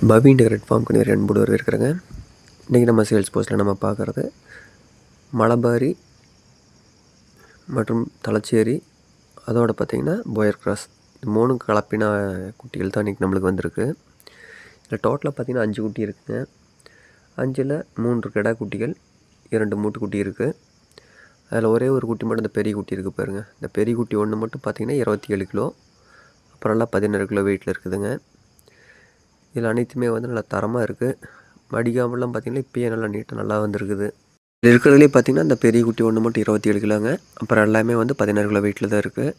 பவி integrate form கனி அன்போடு வரவேற்கிறேங்க. இன்றைக்கி நம்ம சேல்ஸ் போஸ்ட்டில் நம்ம பார்க்குறது மலபாரி மற்றும் தலச்சேரி, அதோடு பார்த்திங்கன்னா போயர் கிராஸ், இது 3 கலப்பின குட்டிகள் தான் இன்றைக்கி நம்மளுக்கு வந்திருக்கு. இதில் டோட்டலாக பார்த்திங்கன்னா 5 குட்டி இருக்குதுங்க. 5ல் 3 கிடா குட்டிகள், 2 மூட்டு குட்டி இருக்குது. அதில் ஒரே ஒரு குட்டி மட்டும் இந்த பெரிய குட்டி இருக்குது பாருங்கள். இந்த பெரிய குட்டி ஒன்று மட்டும் பார்த்திங்கன்னா 27 கிலோ, அப்புறம்லாம் 16 கிலோ வெயிட்டில் இருக்குதுங்க. இதில் அனைத்துமே வந்து நல்லா தரமாக இருக்குது. மடிக்காமலாம் பார்த்திங்கன்னா இப்போயே நல்லா நீட்டாக நல்லா வந்துருக்குது. இது இருக்கிறதுலே பார்த்திங்கன்னா இந்த பெரிய குட்டி ஒன்று மட்டும் 27 கிலோங்க. அப்புறம் எல்லாமே வந்து 16 கிலோ வெயிட்டில் தான் இருக்குது.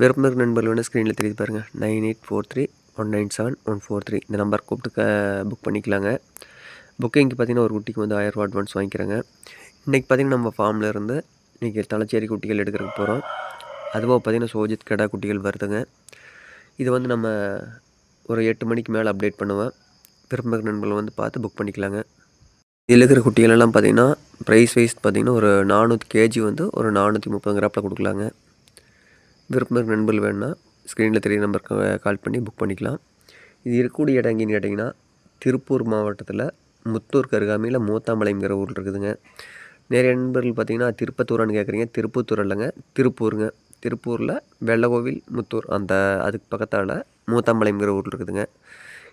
விருப்பம் நண்பர்கள் வேணும் ஸ்க்ரீனில் தெரியுது பாருங்கள். 9843197143 இந்த நம்பர் கூப்பிட்டு புக் பண்ணிக்கலாங்க. புக்கிங்க்கு பார்த்திங்கன்னா ஒரு குட்டிக்கு வந்து 1000 ரூபா அட்வான்ஸ் வாங்கிக்கிறேங்க. இன்றைக்கி பார்த்திங்கன்னா நம்ம ஃபார்மில் இருந்து இன்றைக்கி தலச்சேரி குட்டிகள் எடுக்கிறதுக்கு போகிறோம். அதுபோக பார்த்திங்கன்னா சோஜித் கடா குட்டிகள் வருதுங்க. இது வந்து நம்ம ஒரு 8 மணிக்கு மேலே அப்டேட் பண்ணுவேன். விருப்பம் நண்பர்கள் வந்து பார்த்து புக் பண்ணிக்கலாங்க. இதில் இருக்கிற குட்டிகளெல்லாம் பார்த்திங்கன்னா ப்ரைஸ் வைஸ் பார்த்திங்கன்னா ஒரு 400 கேஜி வந்து ஒரு 430 கிராப்பில் கொடுக்கலாங்க. விருப்பம் நண்பர்கள் வேணுன்னா ஸ்க்ரீனில் தெரிய நம்பருக்கு கால் பண்ணி புக் பண்ணிக்கலாம். இது இருக்கக்கூடிய இடம் எங்கேன்னு கேட்டிங்கன்னா திருப்பூர் மாவட்டத்தில் முத்தூருக்கு அருகாமையில் மூத்தாம்பாளையங்கிற ஊரில் இருக்குதுங்க. நிறைய நண்பர்கள் பார்த்திங்கன்னா திருப்பத்தூரான்னு கேட்குறீங்க. திருப்பத்தூர் இல்லைங்க, திருப்பூருங்க. திருப்பூரில் வெள்ளகோவில் முத்தூர் அந்த அதுக்கு பக்கத்தால் மூத்தாம்பாளையங்கிற ஊரில் இருக்குதுங்க.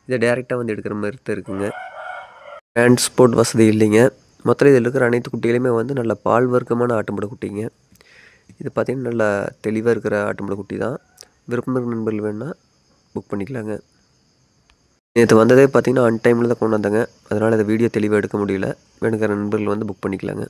இதை டேரெக்டாக வந்து எடுக்கிற மாதிரி தான் இருக்குதுங்க. டிரான்ஸ்போர்ட் வசதி இல்லைங்க. மொத்தம் இதில் இருக்கிற அனைத்து குட்டிகளையுமே வந்து நல்ல பால் வர்க்கமான ஆட்டும்பட குட்டிங்க. இது பார்த்திங்கன்னா நல்லா தெளிவாக இருக்கிற ஆட்டும்பட குட்டி தான். விருப்பம் நண்பர்கள் வேணுன்னா புக் பண்ணிக்கலாங்க. நேற்று வந்ததே பார்த்திங்கன்னா அன் டைமில் தான் கொண்டு வந்தாங்க. அதனால் இந்த வீடியோ தெளிவாக எடுக்க முடியல. வேணுங்கிற நண்பர்கள் வந்து புக் பண்ணிக்கலாங்க.